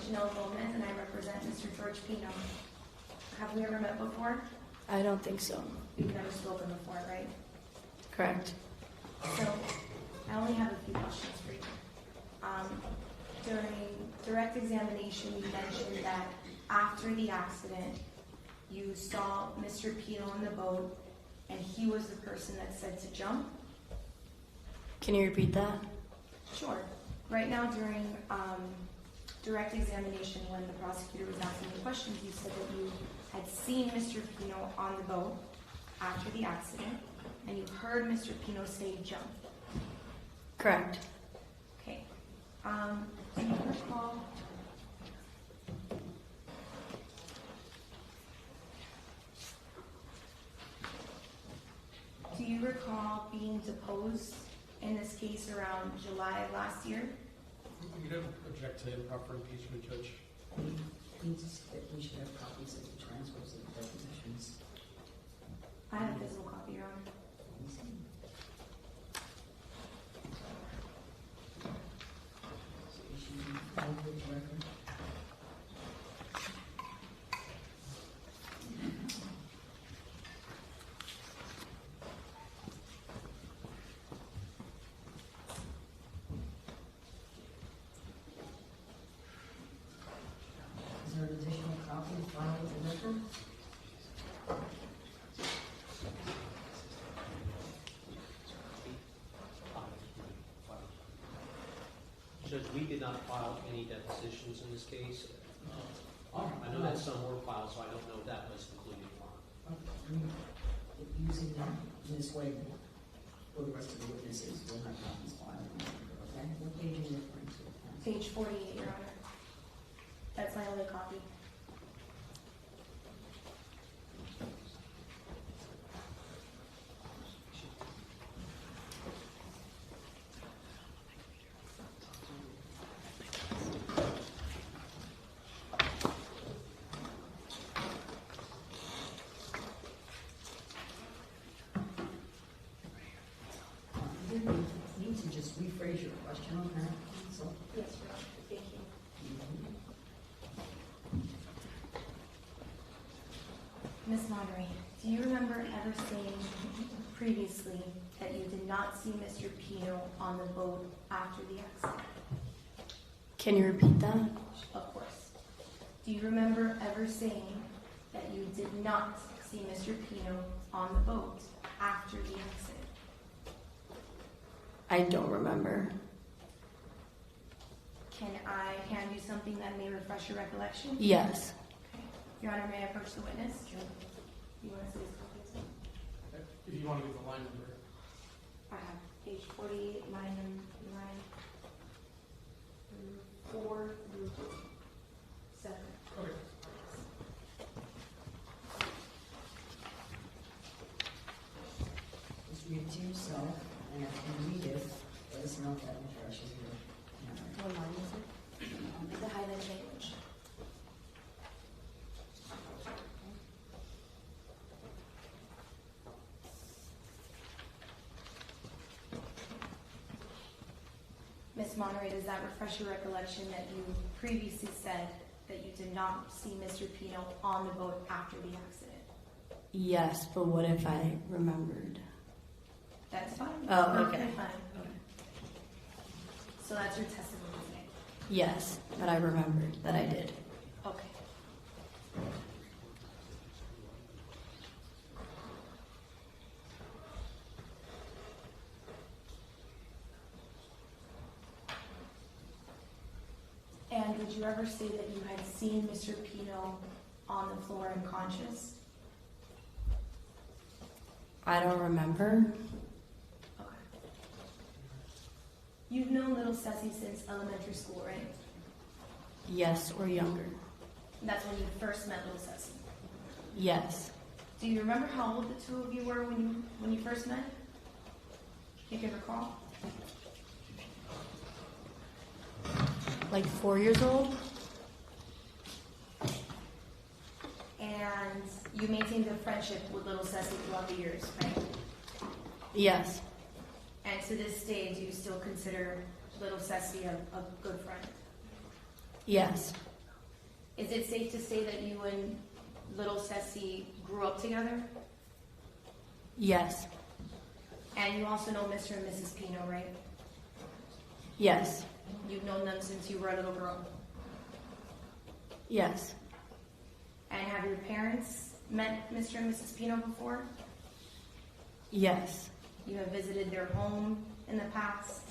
And I represent Mr. George Pino. Have we ever met before? I don't think so. We've never spoken before, right? Correct. So, I only have a few questions for you. During direct examination, you mentioned that after the accident, you saw Mr. Pino on the boat, and he was the person that said to jump. Can you repeat that? Sure. Right now, during direct examination, when the prosecutor was asking the questions, you said that you had seen Mr. Pino on the boat after the accident, and you heard Mr. Pino say jump. Correct. Okay. Do you recall? Do you recall being deposed in this case around July of last year? We don't object to improper impeachment, Judge. We should have copies of the transcripts of the depositions. I have a physical copy, Your Honor. Is there an additional copy filed with the record? Judge, we did not file any depositions in this case. I know that some were filed, so I don't know if that was included or not. Using that in this way for the rest of the witnesses, we'll have copies filed. Okay, what page are you referring to? Page 48, Your Honor. That's my only copy. You need to just rephrase your question on that. So, Yes, Your Honor. Thank you. Ms. Monterey, do you remember ever saying previously that you did not see Mr. Pino on the boat after the accident? Can you repeat that? Of course. Do you remember ever saying that you did not see Mr. Pino on the boat after the accident? I don't remember. Can I hand you something that may refresh your recollection? Yes. Okay. Your Honor, may I approach the witness? Sure. You want to see his copy as well? If you want to give the line number. I have page 48, line 4 through 7. Okay. just read it to yourself and read it. It's not that refreshes your memory. What line is it? The highlighted language. Ms. Monterey, does that refresh your recollection that you previously said that you did not see Mr. Pino on the boat after the accident? Yes, but what if I remembered? That's fine. Oh, Perfectly okay. Fine. So that's your testimony today? Yes, but I remembered that I did. Okay. And did you ever say that you had seen Mr. Pino on the floor unconscious? I don't remember. Okay. You've known little Ceci since elementary school, right? Yes, or younger. And that's when you first met little Ceci. Yes. Do you remember how old the two of you were when you first met? You can recall? Like 4 years old? And you maintained a friendship with little Ceci throughout the years, right? Yes. And to this day, do you still consider little Ceci a good friend? Yes. Is it safe to say that you and little Ceci grew up together? Yes. And you also know Mr. and Mrs. Pino, right? Yes. You've known them since you were a little girl. Yes. And have your parents met Mr. and Mrs. Pino before? Yes. You have visited their home in the past?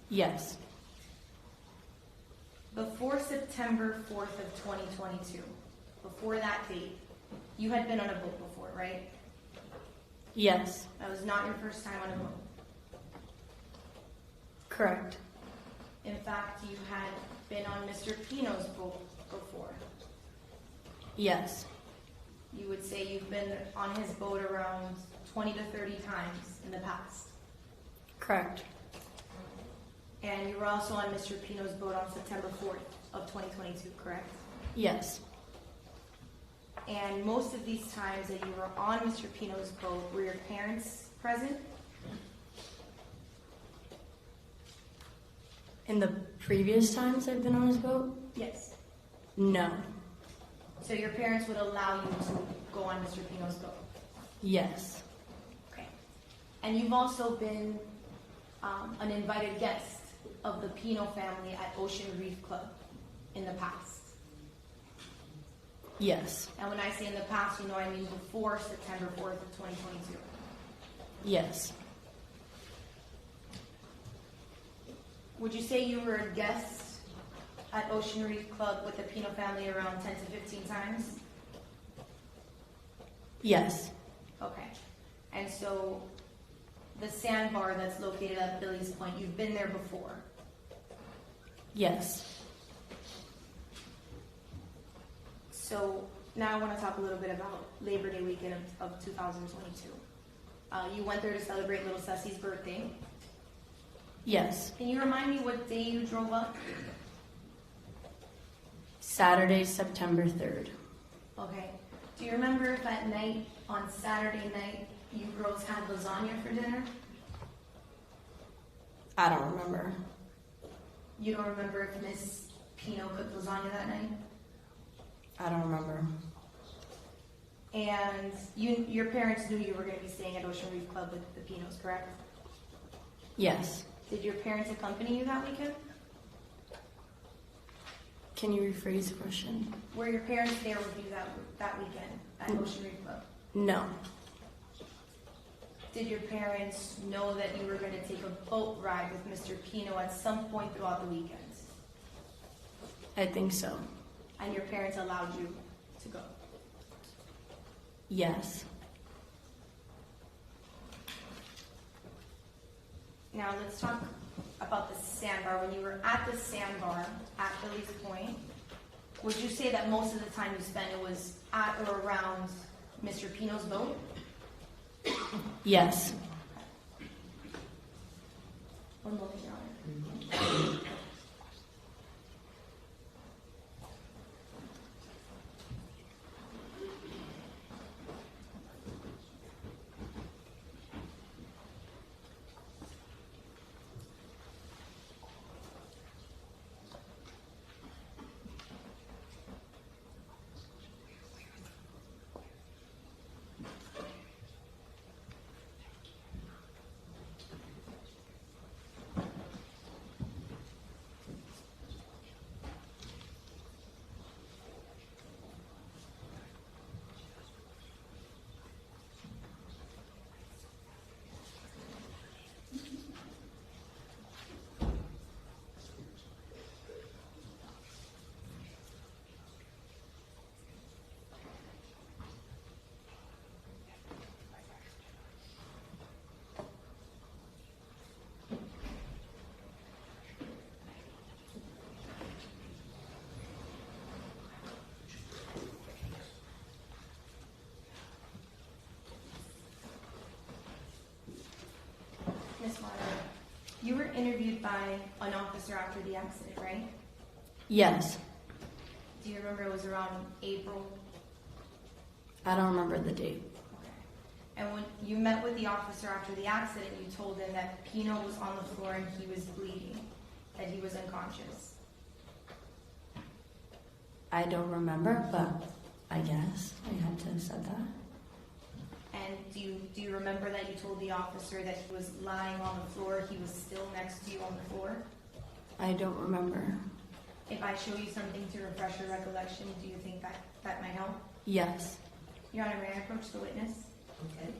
Yes. Before September 4th of 2022, before that date, you had been on a boat before, right? Yes. That was not your first time on a boat. Correct. In fact, you had been on Mr. Pino's boat before. Yes. You would say you've been on his boat around 20 to 30 times in the past. Correct. And you were also on Mr. Pino's boat on September 4th of 2022, correct? Yes. And most of these times that you were on Mr. Pino's boat, were your parents present? In the previous times I've been on his boat? Yes. No. So your parents would allow you to go on Mr. Pino's boat? Yes. Okay. And you've also been an invited guest of the Pino family at Ocean Reef Club in the past. Yes. And when I say in the past, you know I mean before September 4th of 2022. Yes. Would you say you were a guest at Ocean Reef Club with the Pino family around 10 to 15 times? Yes. Okay. And so the sandbar that's located at Billy's Point, you've been there before? Yes. So now I want to talk a little bit about Labor Day weekend of 2022. You went there to celebrate little Ceci's birthday. Yes. Can you remind me what day you drove up? Saturday, September 3rd. Okay. Do you remember if at night, on Saturday night, you girls had lasagna for dinner? I don't remember. You don't remember if Miss Pino cooked lasagna that night? I don't remember. And your parents knew you were going to be staying at Ocean Reef Club with the Pinos, correct? Yes. Did your parents accompany you that weekend? Can you rephrase the question? Were your parents there with you that weekend at Ocean Reef Club? No. Did your parents know that you were going to take a boat ride with Mr. Pino at some point throughout the weekend? I think so. And your parents allowed you to go? Yes. Now let's talk about the sandbar. When you were at the sandbar at Billy's Point, would you say that most of the time you spent it was at or around Mr. Pino's boat? Yes. One moment, Your Honor. Miss Margaret, you were interviewed by an officer after the accident, right? Yes. Do you remember it was around April? I don't remember the date. Okay. And when you met with the officer after the accident, you told him that Pino was on the floor and he was bleeding, that he was unconscious. I don't remember, but I guess I had to have said that. And do you remember that you told the officer that he was lying on the floor, he was still next to you on the floor? I don't remember. If I show you something to refresh your recollection, do you think that might help? Yes. Your Honor, may I approach the witness? Okay.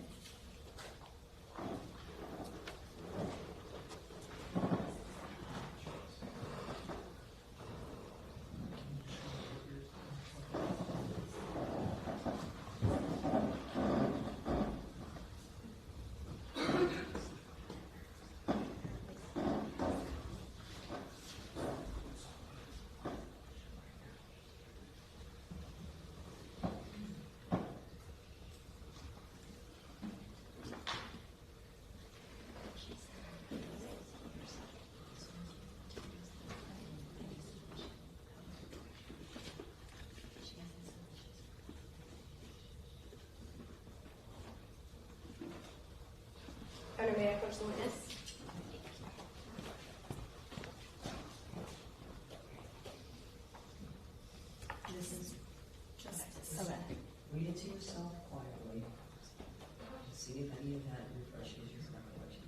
Your Honor, may I approach the witness? This is justice. Okay. Read it to yourself quietly. See if any of that refreshes your recollection.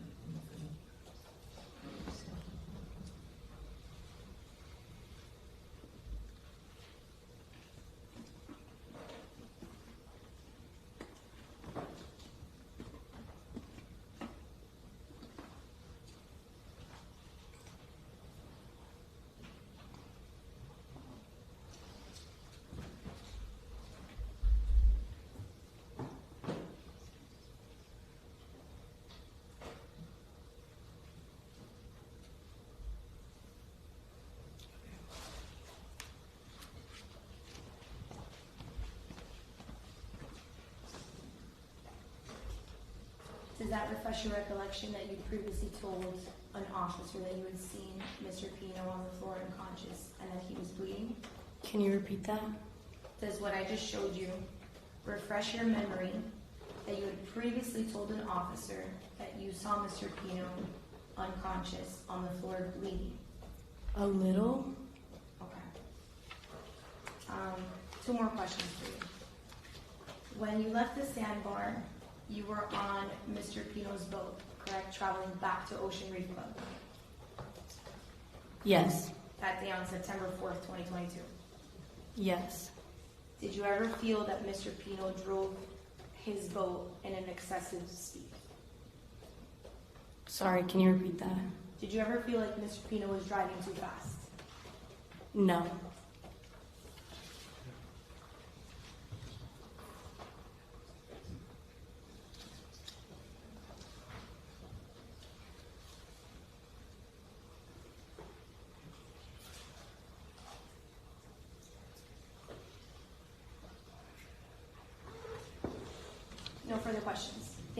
Does that refresh your recollection that you previously told an officer that you had seen Mr. Pino on the floor unconscious and that he was bleeding? Can you repeat that? Does what I just showed you refresh your memory that you had previously told an officer that you saw Mr. Pino unconscious on the floor bleeding? A little? Okay. Two more questions for you. When you left the sandbar, you were on Mr. Pino's boat, correct? Traveling back to Ocean Reef Club Yes. that day on September 4th, 2022. Yes. Did you ever feel that Mr. Pino drove his boat in an excessive speed? Sorry, can you repeat that? Did you ever feel like Mr. Pino was driving too fast? No. No further questions.